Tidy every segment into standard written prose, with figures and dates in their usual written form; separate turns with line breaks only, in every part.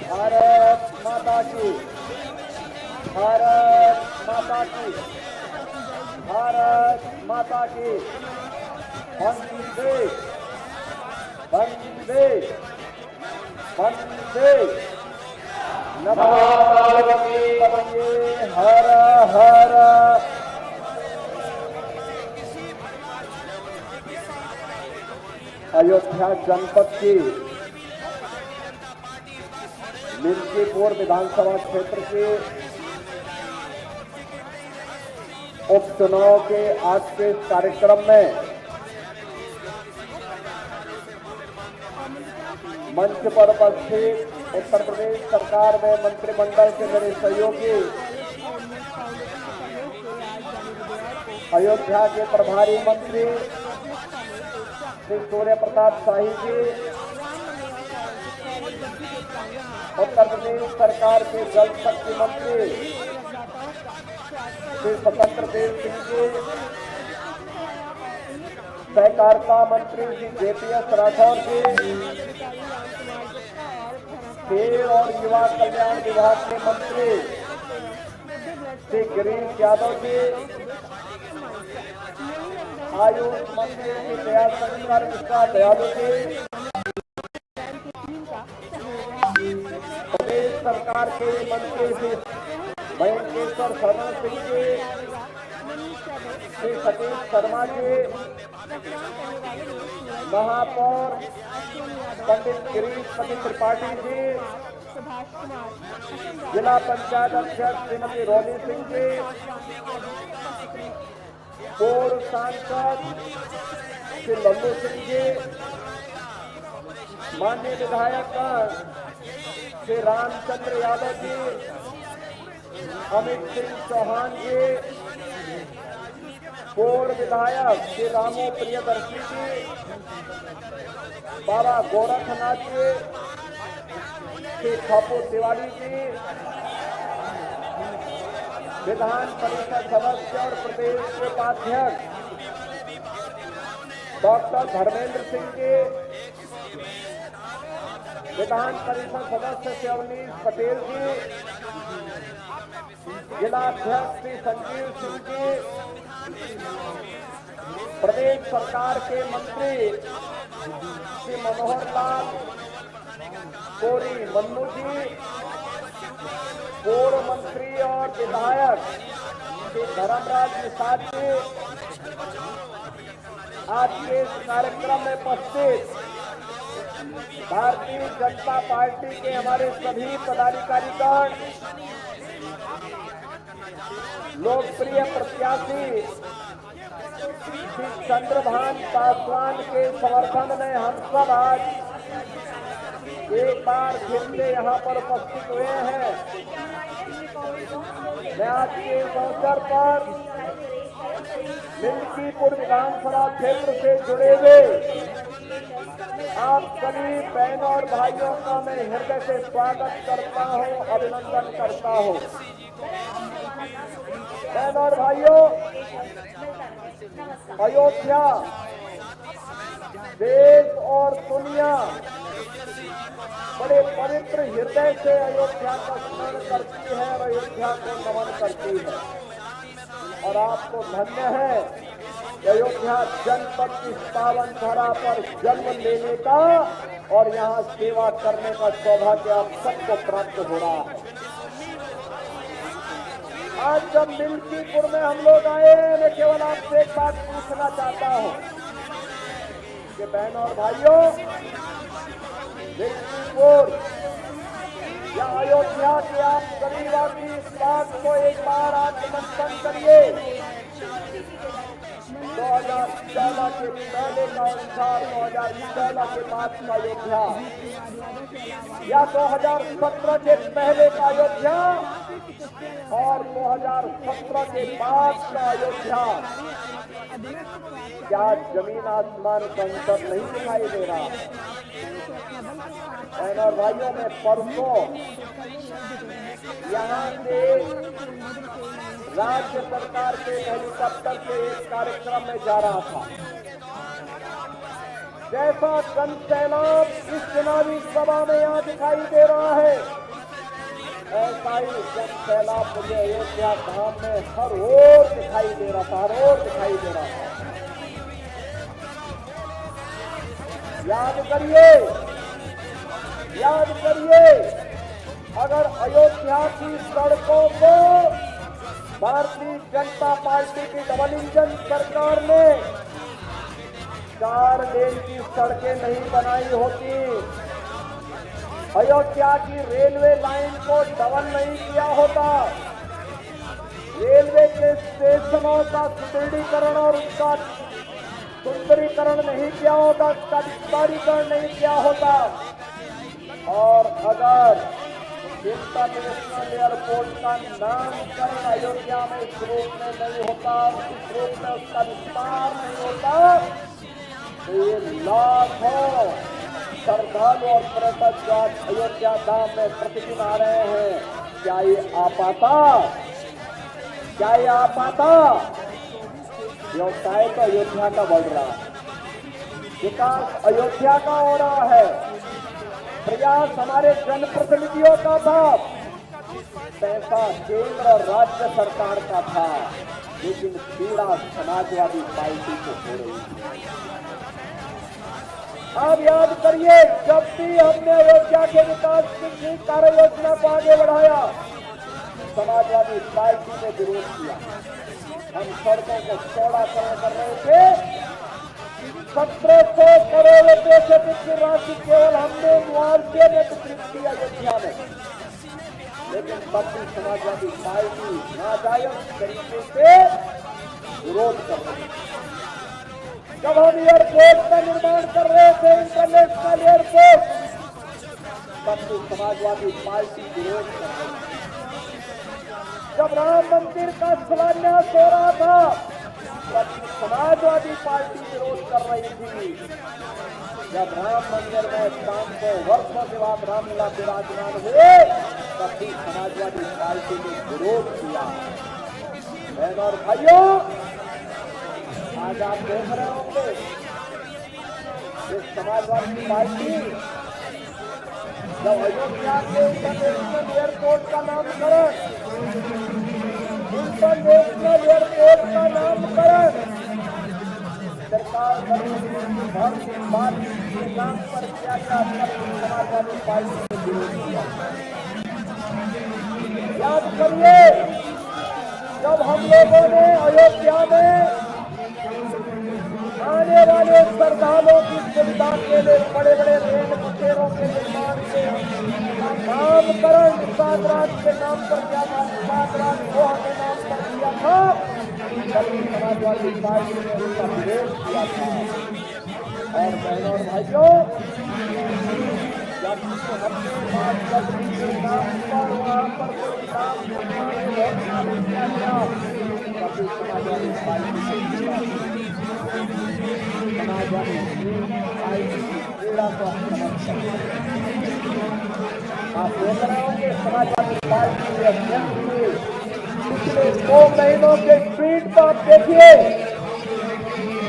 भारत माता की, भारत माता की, भारत माता की। वंदे वंदे वंदे नमामि हर हर। अयोध्या जनपद की मिल्कीपुर विधानसभा क्षेत्र के उपचुनाव के आज के कार्यक्रम में मंच पर उपस्थित उत्तर प्रदेश सरकार में मंत्रिमंडल के मेरे सहयोगी, अयोध्या के प्रभारी मंत्री श्री सूर्य प्रताप शाही जी, उत्तर प्रदेश सरकार के जल शक्ति मंत्री श्री स्वतंत्र देव सिंह जी, सहकारिता मंत्री श्री जेपीएस राठौर जी, खेल और युवा कल्याण विभाग के मंत्री श्री गिरीश यादव जी, आयुष मंत्री श्री दयाशंकर मिश्रा दयालु जी, प्रदेश सरकार के मंत्री श्री महेंद्रेश्वर शर्मा सिंह जी, श्री सतीश शर्मा जी, महापौर पंडित गिरीश पति त्रिपाठी जी, जिला पंचायत अध्यक्ष श्रीमती रोनी सिंह जी, पूर्व सांसद श्री लल्लू सिंह जी, माननीय विधायक श्री रामचंद्र यादव जी, अमित सिंह चौहान जी, पूर्व विधायक श्री रामू प्रियदर्शी जी, बाबा गोरखनाथ जी, श्री ठाकुर तिवारी जी, विधान परिषद सदस्य और प्रदेश के उपाध्यक्ष डॉक्टर धर्मेंद्र सिंह जी, विधान परिषद सदस्य श्री अवनीश पटेल जी, जिलाध्यक्ष श्री संजीव सिंह जी, प्रदेश सरकार के मंत्री श्री मनोहर लाल कोरी मन्नू जी, पूर्व मंत्री और विधायक श्री धर्मराज निषाद जी, आज के इस कार्यक्रम में उपस्थित भारतीय जनता पार्टी के हमारे सभी पदाधिकारीगण, लोकप्रिय प्रत्याशी श्री चंद्रभान पासवान के समर्थन में हम सब आज एक बार फिर से यहाँ पर उपस्थित हुए हैं। मैं आज के इस अवसर पर मिल्कीपुर विधानसभा क्षेत्र से जुड़े हुए आप सभी बहनों और भाइयों का मैं हृदय से स्वागत करता हूँ, अभिनंदन करता हूँ। बहनों और भाइयों, अयोध्या देश और दुनिया बड़े पवित्र हृदय से अयोध्या का स्मरण करती है और अयोध्या को नमन करती है, और आपको धन्य है कि अयोध्या जनपद की पावन धरा पर जन्म लेने का और यहाँ सेवा करने का सौभाग्य आप सबको प्राप्त हो रहा है। आज जब मिल्कीपुर में हम लोग आए, मैं केवल आपसे एक बात पूछना चाहता हूँ कि बहनों और भाइयों, मिल्कीपुर या अयोध्या के आप गरीबाती इस बात को एक बार आत्ममंथन करिए। 2014 के पहले का अनुसार 2014 के बाद का अयोध्या या 2017 के पहले का अयोध्या और 2017 के बाद का अयोध्या, क्या जमीन आसमान का अंतर नहीं दिखाई दे रहा? बहनों और भाइयों, में परसों यहाँ से राज्य सरकार के हेलीकॉप्टर से एक कार्यक्रम में जा रहा था। जैसा जन सैलाब इस चुनावी सभा में यहाँ दिखाई दे रहा है, ऐसा ही जन सैलाब मुझे अयोध्या धाम में हर ओर दिखाई दे रहा था, हर ओर दिखाई दे रहा था। याद करिए, याद करिए, अगर अयोध्या की सड़कों को भारतीय जनता पार्टी की डबल इंजन सरकार ने 4 लेन की सड़कें नहीं बनाई होती, अयोध्या की रेलवे लाइन को डबल नहीं किया होता, रेलवे के स्टेशनों का सुदृढ़ीकरण और उसका सुंदरीकरण नहीं किया होता, उसका विस्तारीकरण नहीं किया होता, और अगर इंटरनेशनल एयरपोर्ट का नामकरण अयोध्या में इस रूप में नहीं होता, इस रूप में उसका विस्तार नहीं होता, तो ये लाखों श्रद्धालु और पर्यटक जो आज अयोध्या धाम में प्रतिदिन आ रहे हैं, क्या ये आ पाता? क्या ये आ पाता? व्यवसाय तो अयोध्या का बढ़ रहा है, विकास अयोध्या का हो रहा है, प्रयास हमारे जनप्रतिनिधियों का था, पैसा केंद्र और राज्य सरकार का था, लेकिन पीड़ा समाजवादी पार्टी को हो रही है। आप याद करिए, जब भी हमने अयोध्या के विकास की कार्य योजना को आगे बढ़ाया, समाजवादी पार्टी ने विरोध किया। हम सड़कों को चौड़ा कर रहे थे, 1700 करोड़ रुपए से अधिक की राशि केवल हमने मुआवजे में वितरित की अयोध्या में, लेकिन बाकी समाजवादी पार्टी नाजायज तरीके से विरोध कर रही है। जब हम एयरपोर्ट का निर्माण कर रहे थे, इंटरनेशनल एयरपोर्ट, तब भी समाजवादी पार्टी विरोध कर रही थी। जब राम मंदिर का शिलान्यास हो रहा था, तब समाजवादी पार्टी विरोध कर रही थी। जब राम मंदिर में 500 वर्षों के बाद रामलला विराजमान हुए, तब भी समाजवादी पार्टी ने विरोध किया। बहनों और भाइयों, आज आप देख रहे होंगे ये समाजवादी पार्टी जब अयोध्या के इंटरनेशनल एयरपोर्ट का नामकरण, इंटरनेशनल एयरपोर्ट का नामकरण सरकार बात के नाम पर किया गया, समाजवादी पार्टी ने विरोध किया। याद करिए, जब हम लोगों ने अयोध्या में आने वाले श्रद्धालुओं की सुविधा के लिए बड़े बड़े रेल बसेरों के निर्माण के नामकरण सागराज के नाम पर किया था, सागराज गोहा के नाम पर किया था, तभी समाजवादी पार्टी ने उसका विरोध किया था। और बहनों और भाइयों, जब हमने के नाम पर वहां पर कोई काम किया गया, तभी समाजवादी पार्टी से समाजवादी पार्टी की पीड़ा को आप देख रहे होंगे। समाजवादी पार्टी के अध्यक्ष पिछले 2 महीनों के ट्वीट को आप देखिए,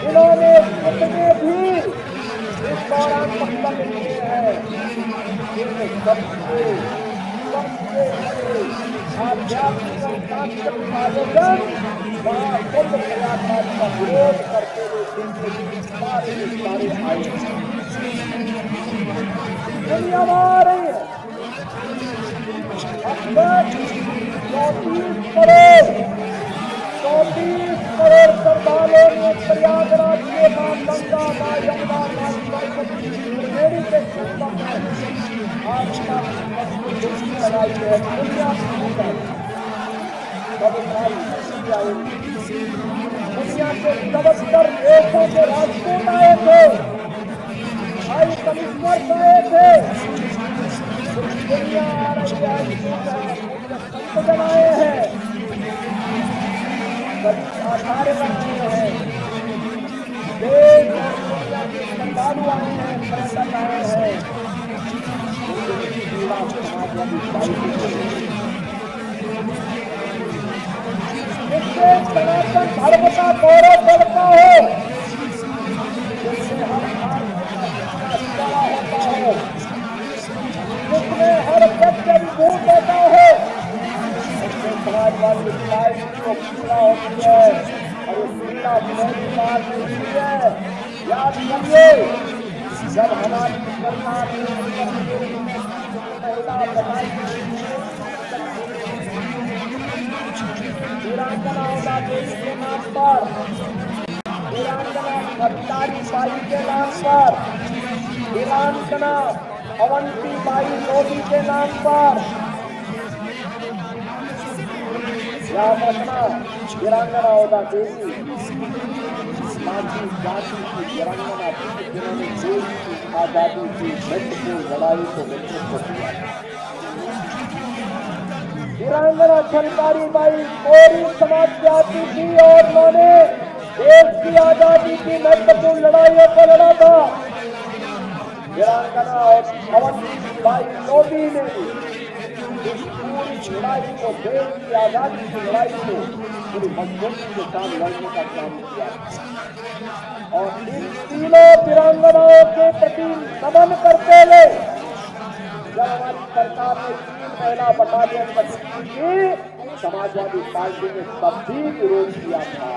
इन्होंने कितने भी इस दौरान वक्तव्य दिए हैं। सबसे आध्यात्मिक और सांस्कृतिक आयोजन वहाँ कुंभ प्रयागराज का विरोध करते हुए सारे आए, दुनिया में आ रही है। अब तक 34 करोड़ श्रद्धालुओं ने प्रयागराज के मां गंगा, मां यमुना, मां सरस्वती के संगम में आस्था की लगाई है। दुनिया दुनिया के 77 देशों के राजदूत आए थे, हाई कमिश्नर आए थे, दुनिया आ रही है, संत आए हैं, आचार्य बनाए हैं, देश और दुनिया के श्रद्धालु आए हैं, पर्यटक आए हैं। जिससे सनातन धर्म का गौरव बढ़ता हो, जिससे हर को पीड़ा होती है और ये पीड़ा पहली बार मिलती है। याद करिए, जब हमारी सरकार ने महिला बताई वीरांगना औदा देवी के नाम पर, वीरांगना सरकारी बाई के नाम पर, वीरांगना अवंती बाई मोदी के नाम पर, याद रखना वीरांगना औदा देवी माजी जाति की वीरांगना थी जिन्होंने देश की आजादी की महत्वपूर्ण लड़ाई को नेतृत्व किया। वीरांगना सरकारी बाई कोरी समाज से आती थी और उन्होंने देश की आजादी की महत्वपूर्ण लड़ाइयों को लड़ा था। वीरांगना और अवंती बाई मोदी ने इस पूरी लड़ाई को, देश की आजादी की लड़ाई को पूरी मजबूती के साथ लड़ने का काम किया और इन तीनों वीरांगनाओं के प्रति नमन करते हुए जब हमारी सरकार ने 3 महिला बटालियन गठित की, समाजवादी पार्टी ने तब भी विरोध किया था।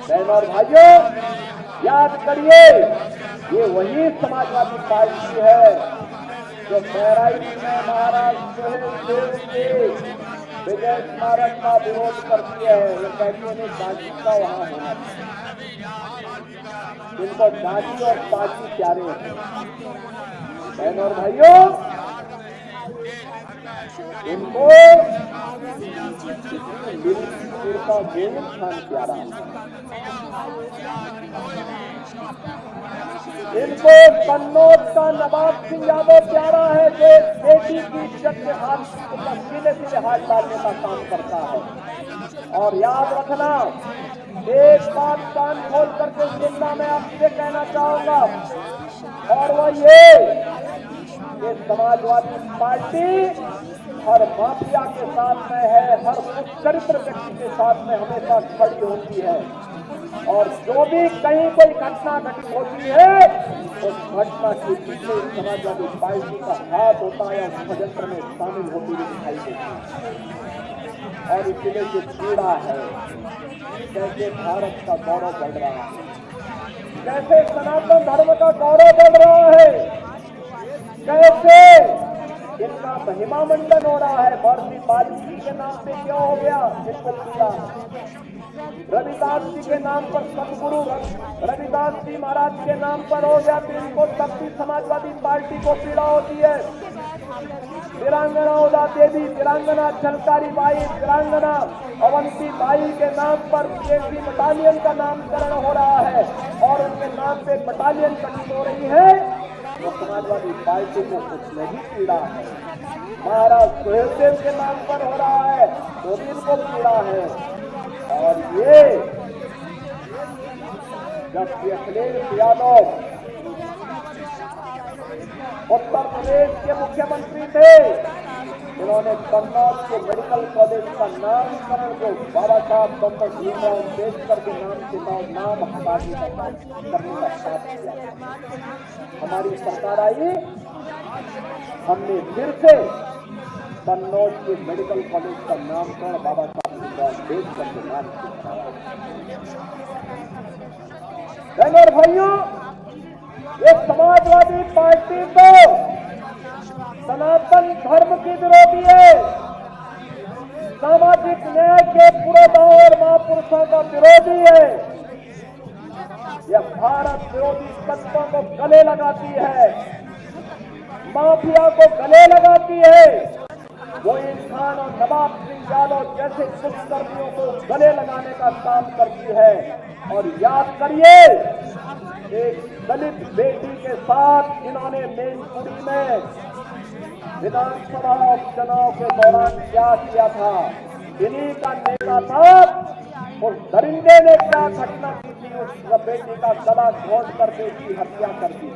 बहनों और भाइयों, याद करिए, ये वही समाजवादी पार्टी है जो बहराइच में महाराज सुहेल देव के विजय स्मारक का विरोध करती है। ये कहते हैं दादी का वहां होना चाहिए, जिनको दादी और पार्टी प्यारे हैं। बहनों और भाइयों, इनको का गोविंद खान प्यारा, इनको कन्नौज का नवाब सिंह यादव प्यारा है, जो बेटी की इज्जत के हाथ सीधे सीधे हाथ डालने का काम करता है। और याद रखना, एक बात कान खोल करके सुनना मैं आपसे कहना चाहूंगा, और वो ये समाजवादी पार्टी हर माफिया के साथ में है, हर चरित्र व्यक्ति के साथ में हमेशा खड़ी होती है। और जो भी कहीं कोई घटना घटित होती है, उस घटना के पीछे समाजवादी पार्टी का हाथ होता है और षड्यंत्र में शामिल होती हुई दिखाई देती है। और इसलिए जो पीड़ा है, कैसे भारत का गौरव बढ़ रहा है, कैसे सनातन धर्म का गौरव बढ़ रहा है, कैसे इनका महिमा मंडन हो रहा है। महर्षि वाल्मीकि के नाम पे क्यों हो गया, इनको पीड़ा है। रविदास जी के नाम पर, सतगुरु रविदास जी महाराज के नाम पर हो गया, तो इनको तब भी समाजवादी पार्टी को पीड़ा होती है। वीरांगना औदा देवी, वीरांगना झलकारी बाई, वीरांगना अवंती बाई के नाम पर बीएसपी बटालियन का नामकरण हो रहा है और उनके नाम पे बटालियन गठित हो रही है, तो समाजवादी पार्टी को कुछ नहीं पीड़ा है। महाराज सुहेल देव के नाम पर हो रहा है तो भी इनको पीड़ा है। और ये जब अखिलेश यादव उत्तर प्रदेश के मुख्यमंत्री थे, इन्होंने कन्नौज के मेडिकल कॉलेज का नामकरण जो बाबा साहब डॉक्टर भीमराव अम्बेडकर के नाम से नाम हटाने का करने का साथ किया। हमारी सरकार आई, हमने फिर से कन्नौज के मेडिकल कॉलेज का नामकरण बाबा साहब भीमराव अम्बेडकर के नाम से कराया। बहनों और भाइयों, ये समाजवादी पार्टी तो सनातन धर्म की विरोधी है, सामाजिक न्याय के पुरोधा और महापुरुषों का विरोधी है। यह भारत विरोधी तत्वों को गले लगाती है, माफिया को गले लगाती है। वो इंसान और नवाब सिंह यादव जैसे दुष्कर्मियों को गले लगाने का काम करती है। और याद करिए, एक दलित बेटी के साथ इन्होंने मैनपुरी में विधानसभा उपचुनाव के दौरान क्या किया था। इन्हीं का नेता था, उस दरिंदे ने क्या घटना की थी, उस बेटी का गला घोंट कर बेटी हत्या कर दी।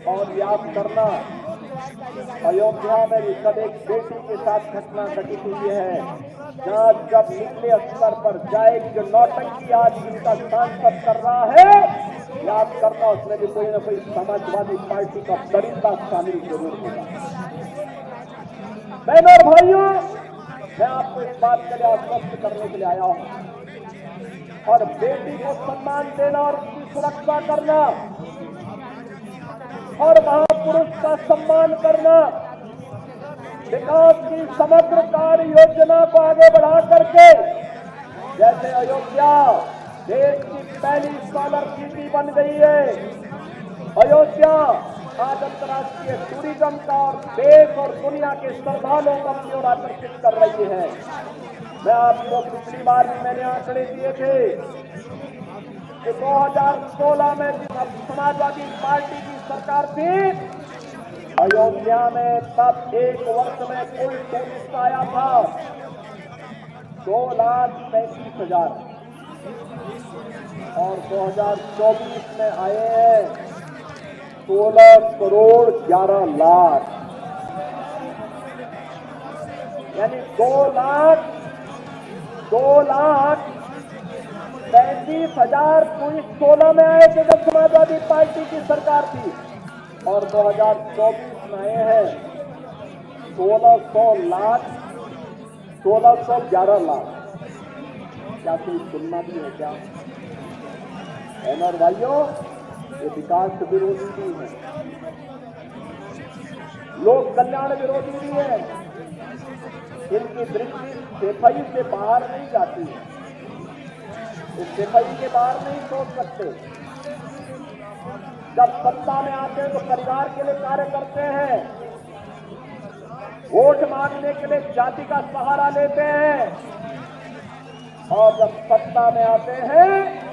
और याद करना, अयोध्या में कल एक बेटी के साथ घटना घटित हुई है, जहां जब निचले स्तर पर जाएगी, जो नौटंकी आज इनका सांसद कर रहा है, याद करना उसमें भी कोई न कोई समाजवादी पार्टी का दरिंदा शामिल जरूर होगा। बहनों और भाइयों, मैं आपको इस बात के लिए आश्वस्त करने के लिए आया हूं। और बेटी को सम्मान देना और उसकी सुरक्षा करना और महापुरुष का सम्मान करना, विकास की समग्र कार्य योजना को आगे बढ़ा करके, जैसे अयोध्या देश की पहली सोलर सिटी बन गई है, अयोध्या आज अंतर्राष्ट्रीय टूरिज्म का और देश और दुनिया के श्रद्धालुओं को अपनी ओर आकर्षित कर रही है। मैं आपको पिछली बार भी मैंने आंकड़े दिए थे कि 2016 में जिस समाजवादी पार्टी की सरकार थी, अयोध्या में तब एक वर्ष में कुल टूरिस्ट आया था 2,35,000 और 2024 में आए हैं 16 करोड़ 11 लाख, यानी 2,35,000 टूरिस्ट 16 में आए थे जब समाजवादी पार्टी की सरकार थी, और 2024 में आए हैं 1611 लाख। क्या कोई तुलना भी है क्या? बहनों और भाइयों, ये विकास विरोधी भी है, लोक कल्याण विरोधी भी है। इनकी दृष्टि सफाई से बाहर नहीं जाती है, सफाई के बाहर नहीं सोच सकते। जब सत्ता में आते हैं तो परिवार के लिए कार्य करते हैं, वोट मांगने के लिए जाति का सहारा लेते हैं, और जब सत्ता में आते हैं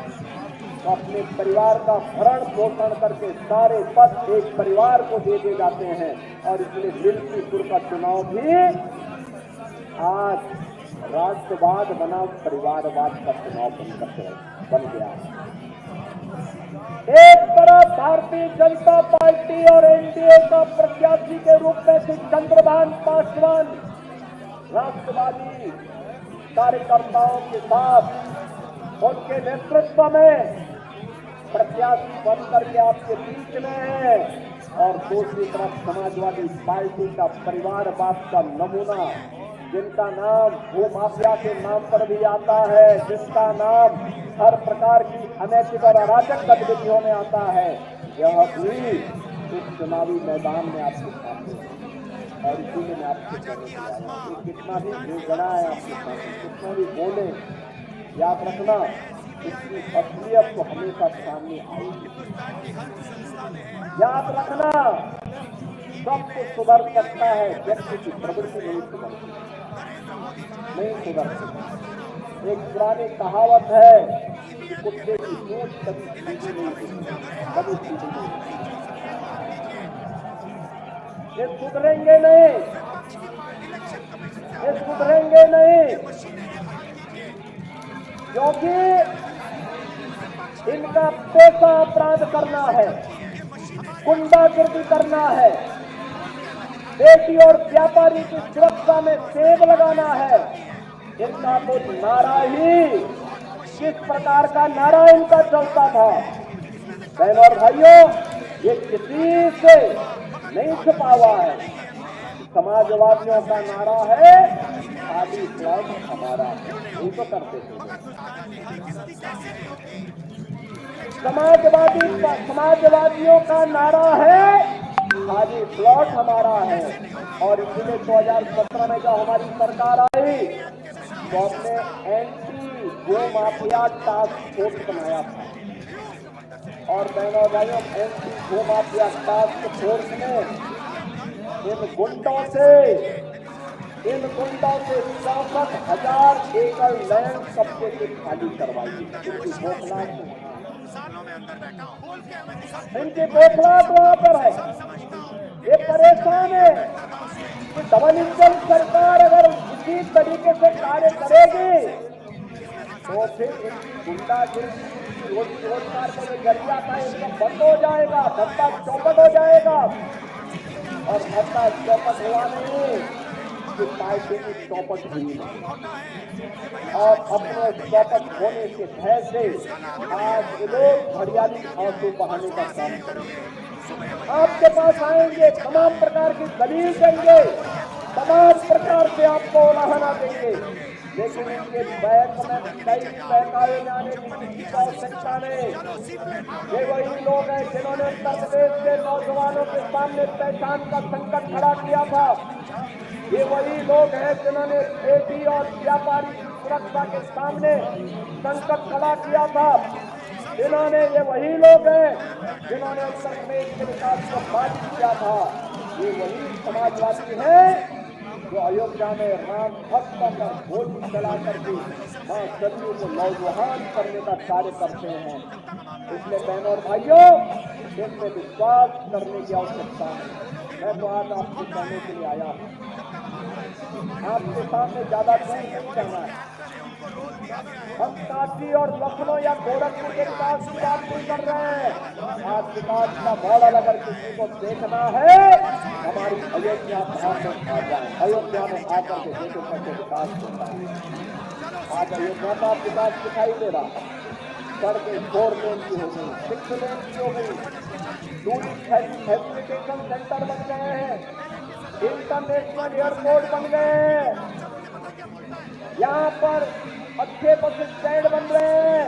तो अपने परिवार का भरण पोषण करके सारे पद एक परिवार को दे दिए जाते हैं। और इसलिए मिल्कीपुर का चुनाव भी आज राष्ट्रवाद बनाम परिवारवाद का चुनाव बन गया। एक तरफ भारतीय जनता पार्टी और एनडीए का प्रत्याशी के रूप में श्री चंद्रभान पासवान राष्ट्रवादी कार्यकर्ताओं के साथ उनके नेतृत्व में प्रत्याशी बनकर के आपके बीच में है, और दूसरी तरफ समाजवादी पार्टी का परिवारवाद का नमूना, जिनका नाम भूमाफिया के नाम पर भी आता है, जिसका नाम हर प्रकार की अनैतिक और अराजक गतिविधियों में आता है, यह भी इस चुनावी मैदान में आपके सामने है। और इसीलिए मैं आपसे कहने के लिए आया हूं, कितना भी निर्गणा है आपके सामने, कितना भी बोले, याद रखना इसकी असलियत तो हमेशा सामने आएगी। याद रखना सब कुछ सुधर सकता है, व्यक्ति की प्रवृत्ति नहीं सुधर सकती। एक पुरानी कहावत है कि कुत्ते की पूंछ कभी सीधी नहीं होती, कभी सीधी नहीं होती। ये सुधरेंगे नहीं, ये सुधरेंगे नहीं, क्योंकि इनका पेशा अपराध करना है, गुंडागिर्दी करना है, बेटी और व्यापारी की सुरक्षा में सेब लगाना है। इनका तो नारा ही किस प्रकार का नारा इनका चलता था। बहनों और भाइयों, ये किसी से नहीं छुपा हुआ है। समाजवादियों का नारा है खाली प्लॉट हमारा, यही तो करते थे। समाजवादियों का नारा है खाली प्लॉट हमारा है। और इसलिए 2017 में जब हमारी सरकार आई तो हमने एंटी गो माफिया टास्क फोर्स बनाया था, और बहनों भाइयों, एंटी गो माफिया टास्क फोर्स में इन गुंडों से 64,000 एकड़ लैंड कब्जे से खाली करवाई। इनकी बौखलाहट वहां पर है, ये परेशान है कि डबल इंजन सरकार अगर इसी तरीके से कार्य करेगी तो फिर इनकी गुंडागिर्दी रोजगार का जो जरिया था इनका बंद हो जाएगा, धंधा चौपट हो जाएगा। और धंधा चौपट हुआ नहीं कि पार्टी की चौपट हुई नहीं, और अपने चौपट होने के भय से आज लोग हरियाली आंसू बहाने का काम करेंगे, आपके पास आएंगे, तमाम प्रकार की दलील देंगे तमाम प्रकार से आपको उलाहना देंगे, लेकिन इनके बैक में कई बहकाए जाने की आवश्यकता नहीं। ये वही लोग हैं जिन्होंने उत्तर प्रदेश के नौजवानों के सामने पहचान का संकट खड़ा किया था। ये वही लोग हैं जिन्होंने बेटी और व्यापारी की सुरक्षा के सामने संकट खड़ा किया था। ये वही लोग हैं जिन्होंने उत्तर प्रदेश के विकास को बाधित किया था। ये वही समाजवादी हैं जो अयोध्या में राम भक्त पर गोली चला करके मां सरयू को नौजवान करने का कार्य करते हैं। इसलिए बहनों और भाइयों, इनमें विश्वास करने की आवश्यकता है। मैं तो आज आपको कहने के लिए आया हूं, आपके सामने ज्यादा दूर नहीं जाना है। हम काशी और लखनऊ या गोरखपुर के विकास की बात नहीं कर रहे हैं। आज विकास का मॉडल अगर किसी को देखना है, हमारी अयोध्या में आ जाए। अयोध्या में आकर के देखो कैसे विकास होता है। आज अयोध्या का विकास दिखाई दे रहा है। सड़कें 4 लेन की हो गई, 6 लेन की हो गई, टूरिस्ट फैसिलिटेशन सेंटर बन गए हैं, इंटरनेशनल एयरपोर्ट बन गए हैं, यहाँ पर अच्छे बस स्टैंड बन रहे हैं,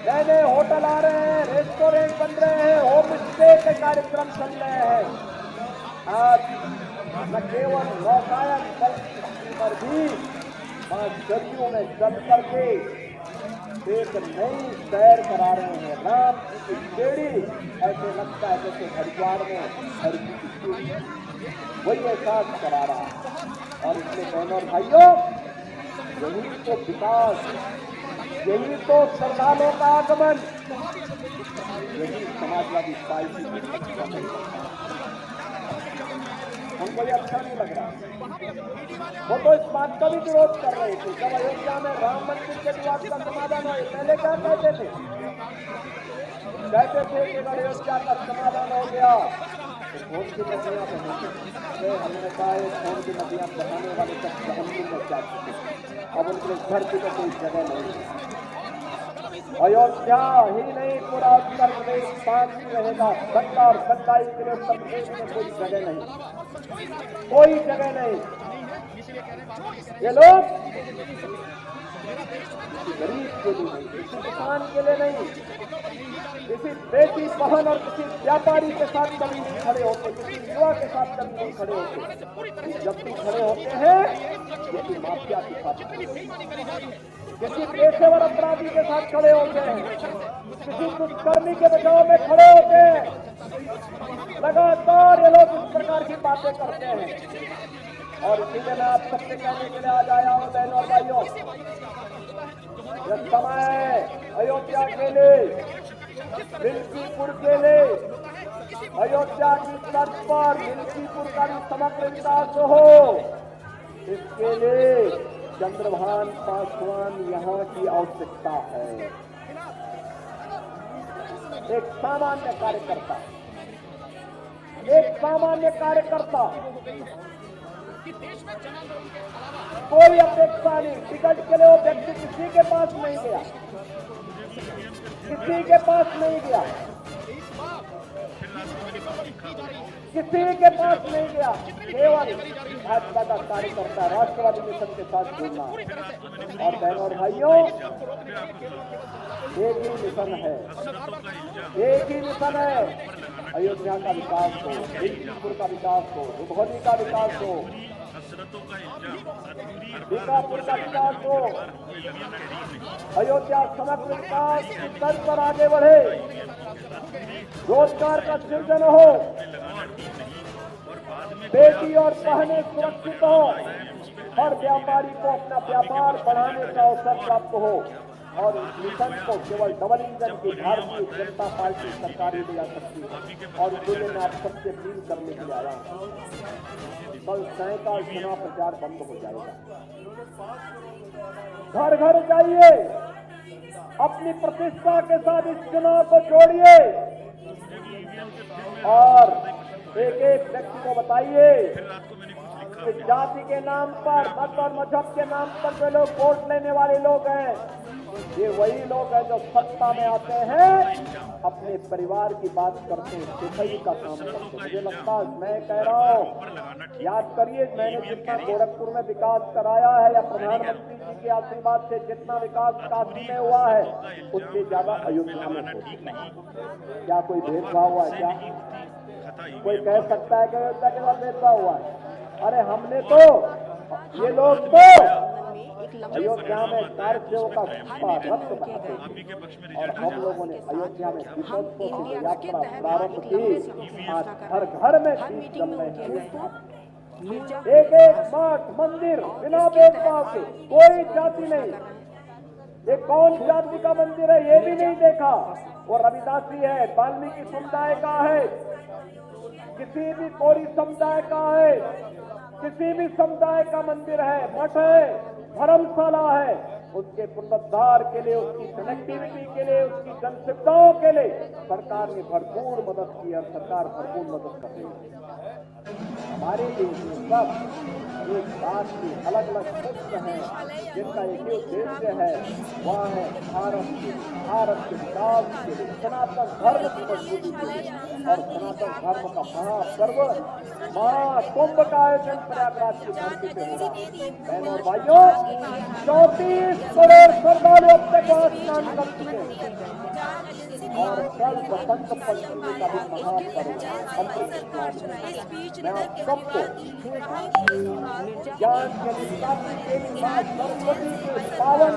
नए नए होटल आ रहे हैं, रेस्टोरेंट बन रहे हैं, होम स्टे के कार्यक्रम चल रहे हैं। आज न केवल नौकायन पर भी मां सरयू में चल करके एक नई सैर करा रहे हैं। राम की बेड़ी ऐसे लगता है जैसे हरिद्वार में हरि की वही एहसास करा रहा है। और इसलिए बहनों और भाइयों, यही तो विकास, यही तो श्रद्धालुओं का आगमन, यही समाजवादी पार्टी हमको ये अच्छा नहीं लग रहा। वो तो इस बात का भी विरोध कर रहे थे जब अयोध्या में राम मंदिर के विवाद का समाधान हो। पहले क्या कहते थे कि अयोध्या का समाधान हो गया तो खून की नदियां बहेंगी। हमने कहा खून की नदियां बहाने वाले तक जहन्नुम में जा चुके, अब उनके घर की तो कोई जगह नहीं। अयोध्या ही नहीं, पूरा उत्तर प्रदेश शांति रहेगा। सत्ता और सच्चाई के लिए उत्तर प्रदेश में कोई जगह नहीं, कोई जगह नहीं। ये लोग गरीब के लिए नहीं, किसी किसान के लिए नहीं, किसी बेटी बहन और किसी व्यापारी के साथ कभी नहीं खड़े होते, किसी युवा के साथ कभी नहीं खड़े होते। जब भी खड़े होते हैं किसी माफिया के साथ, किसी पेशेवर अपराधी के साथ खड़े होते हैं, किसी दुष्कर्मी के बचाव में खड़े होते हैं। लगातार ये लोग इस प्रकार की बातें करते हैं। और इसीलिए मैं आप सबसे कहने के लिए आज आया हूं बहनों और भाइयों, यह समय अयोध्या के लिए, मिल्कीपुर के लिए, अयोध्या की तर्ज पर मिल्कीपुर का भी समग्र विकास हो, इसके लिए चंद्रभान पासवान यहाँ की आवश्यकता है। एक सामान्य कार्यकर्ता, एक सामान्य कार्यकर्ता, कोई अपेक्षा नहीं, टिकट के लिए वो व्यक्ति किसी के पास नहीं गया, किसी के पास नहीं गया, किसी के पास नहीं गया, केवल भाजपा का कार्यकर्ता राष्ट्रवादी मिशन के साथ जुड़ना। और बहनों और भाइयों, एक ही मिशन है, एक ही मिशन है, अयोध्या का विकास हो, मिल्कीपुर का विकास हो, रुधौली का विकास हो, बीकापुर का विकास हो, अयोध्या समग्र विकास की तर्ज पर आगे बढ़े, रोजगार का सृजन हो, बेटी और बहनें सुरक्षित हो, हर व्यापारी को अपना व्यापार बढ़ाने का अवसर प्राप्त हो। और इस मिशन को केवल डबल इंजन की भारतीय जनता पार्टी सरकार ही ले सकती है। और इसलिए मैं आप सबसे अपील करने के लिए आया हूं, कल सायकाल चुनाव प्रचार बंद हो जाएगा। घर घर जाइए, अपनी प्रतिष्ठा के साथ इस चुनाव को जोड़िए और एक एक व्यक्ति को बताइए कि जाति के नाम पर, मत और मजहब के नाम पर जो लोग वोट लेने वाले लोग हैं, ये वही लोग हैं जो सत्ता में आते हैं, अपने परिवार की बात करते हैं, सिपाही का काम करते हैं। मुझे लगता है, मैं कह रहा हूं, याद करिए, मैंने जितना गोरखपुर में विकास कराया है या प्रधानमंत्री जी के आशीर्वाद से जितना विकास काशी में हुआ है, उससे ज्यादा अयोध्या में हो चुका है। क्या कोई भेदभाव हुआ है? क्या कोई कह सकता है कि अयोध्या के साथ भेदभाव हुआ है? अरे हमने तो, ये लोग तो अयोध्या में कारसेवों का रक्त बहाते थे और हम लोगों ने अयोध्या में दीपोत्सव की यात्रा प्रारंभ की। आज घर घर में दीप जल रहे हैं। एक एक मठ मंदिर बिना भेदभाव के, कोई जाति नहीं। ये कौन जाति का मंदिर है ये भी नहीं देखा। वो रविदासी है, वाल्मीकि समुदाय का है, किसी भी कोरी समुदाय का है, किसी भी समुदाय का मंदिर है, मठ है, धर्मशाला है, उसके पुनरुद्धार के लिए, उसकी कनेक्टिविटी के लिए, उसकी जन सुविधाओं के लिए सरकार ने भरपूर मदद की और सरकार भरपूर मदद कर रही है। हमारे लिए सब एक बात की अलग अलग क्षेत्र हैं, जिनका एक ही उद्देश्य है, वह है भारत के विकास के लिए, सनातन धर्म की मजबूती के लिए और सनातन धर्म का महापर्व महाकुंभ का आयोजन प्रयागराज की धरती पे होगा। बहनों और भाइयों, 34 करोड़ श्रद्धालु अब तक वहां स्नान कर चुके हैं और कल बसंत पंचमी का भी महापर्व अमृत स्नान। मैं आप सबको ज्ञान के निष्कासी के लिए मां सरस्वती के पावन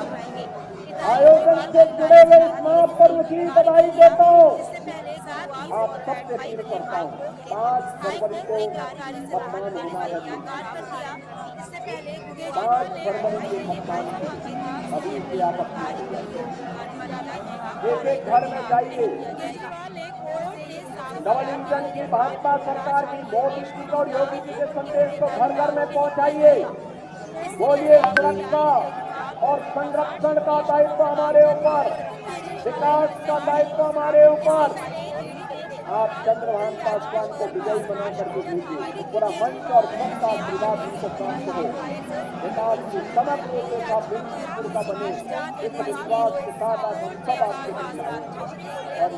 आयोजन से जुड़े हुए इस महापर्व की बधाई देता हूँ। आप सबसे अपील करता हूँ, 5 फरवरी को मतदान होना है। 5 फरवरी के मतदान अभी से आप एक एक घर में जाइए। डबल इंजन की भाजपा सरकार की मोदी जी और योगी जी के संदेश को घर घर में पहुंचाइए। बोलिए, सुरक्षा और संरक्षण का दायित्व हमारे ऊपर, विकास का दायित्व हमारे ऊपर। आप चंद्रभान पासवान को विजयी बना करके दीजिए। पूरा मंच और सबका आशीर्वाद उनको प्राप्त हो। विकास की समग्र रेखा बिल्कुल का बने, इस विश्वास के साथ आज हम सब आपके बीच आए और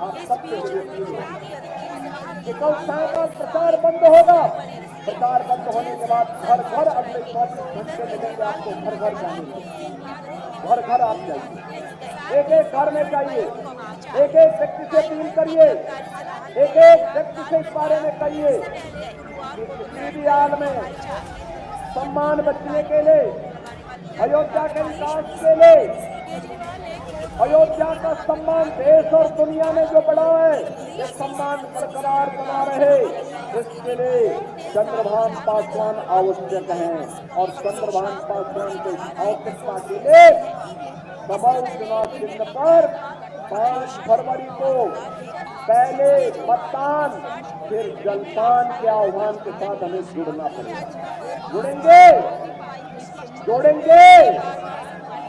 आप सबसे कि कल सायकाल प्रचार बंद होगा। प्रचार बंद होने के बाद घर घर अगले 24 घंटे मिलेंगे आपको, घर घर जाने, घर घर आप जाइए, एक एक घर में जाइए, एक एक व्यक्ति से अपील करिए, एक एक व्यक्ति से इस बारे में कहिए कि किसी भी हाल में सम्मान बचने के लिए, अयोध्या के विकास के लिए, अयोध्या का सम्मान देश और दुनिया में जो बढ़ा है, ये सम्मान बरकरार बना रहे, इसके लिए चंद्रभान पासवान आवश्यक हैं और चंद्रभान पासवान की आवश्यकता के लिए कमल चुनाव चिन्ह पर 5 फरवरी को पहले मतदान फिर जलपान के आह्वान के साथ हमें जुड़ना पड़ेगा। जुड़ेंगे, जोड़ेंगे,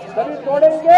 सभी जोड़ेंगे।